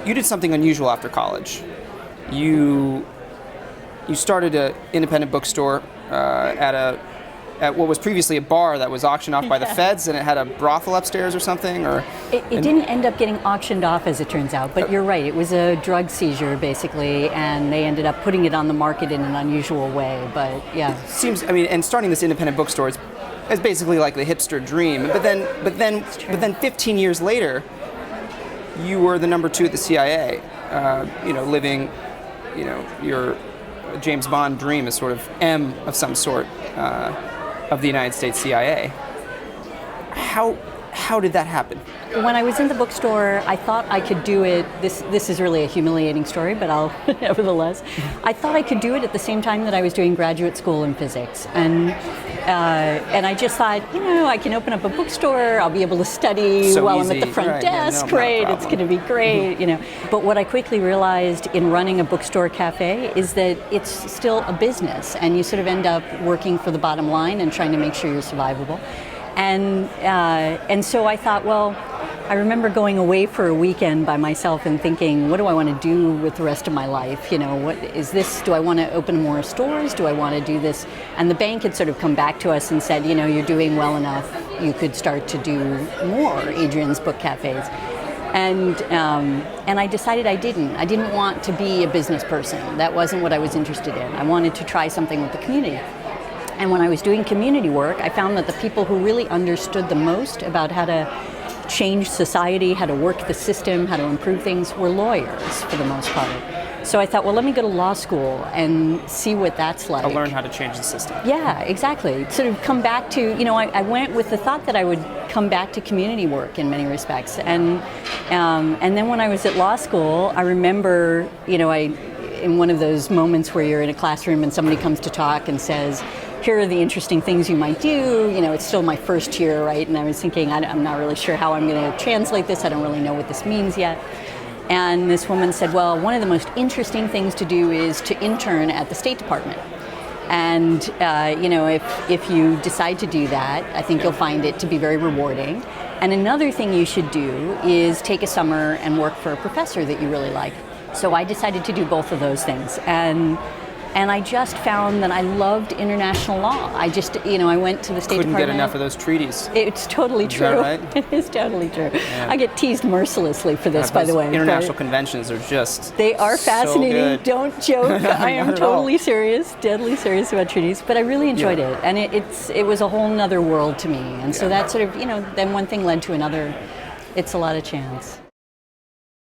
you did something unusual after college. You started an independent bookstore at what was previously a bar that was auctioned off by the feds, and it had a brothel upstairs or something? It didn't end up getting auctioned off, as it turns out, but you're right. It was a drug seizure, basically, and they ended up putting it on the market in an unusual way, but yeah. It seems, and starting this independent bookstore is basically like the hipster dream. But then 15 years later, you were the number 2 at the CIA, living, your James Bond dream as sort of M of some sort of the United States CIA. How did that happen? When I was in the bookstore, I thought I could do it. This is really a humiliating story, but I'll nevertheless. I thought I could do it at the same time that I was doing graduate school in physics, and I just thought, I can open up a bookstore. I'll be able to study while I'm at the front desk. Great, it's going to be great, But what I quickly realized in running a bookstore cafe is that it's still a business, and you sort of end up working for the bottom line and trying to make sure you're survivable. And so I thought, well, I remember going away for a weekend by myself and thinking, what do I want to do with the rest of my life? What is this? Do I want to open more stores? Do I want to do this? And the bank had sort of come back to us and said, you're doing well enough. You could start to do more Adrian's Book Cafes. And I decided I didn't. I didn't want to be a business person. That wasn't what I was interested in. I wanted to try something with the community. And when I was doing community work, I found that the people who really understood the most about how to change society, how to work the system, how to improve things were lawyers for the most part. So I thought, well, let me go to law school and see what that's like. I'll learn how to change the system. Yeah, exactly. Sort of come back to, I went with the thought that I would come back to community work in many respects. And then when I was at law school, I remember, in one of those moments where you're in a classroom and somebody comes to talk and says, here are the interesting things you might do. It's still my first year, right? And I was thinking, I'm not really sure how I'm going to translate this. I don't really know what this means yet. And this woman said, well, one of the most interesting things to do is to intern at the State Department. And, if you decide to do that, I think you'll find it to be very rewarding. And another thing you should do is take a summer and work for a professor that you really like. So I decided to do both of those things. And I just found that I loved international law. I just, I went to the State Department. Couldn't get enough of those treaties. It's totally true. Is that right? It is totally true. Yeah. I get teased mercilessly for this, by the way. International conventions are just They are fascinating. So Don't joke. I am totally serious, deadly serious about treaties. But I really enjoyed it. And it was a whole nother world to me. And so that sort of, then one thing led to another. It's a lot of chance.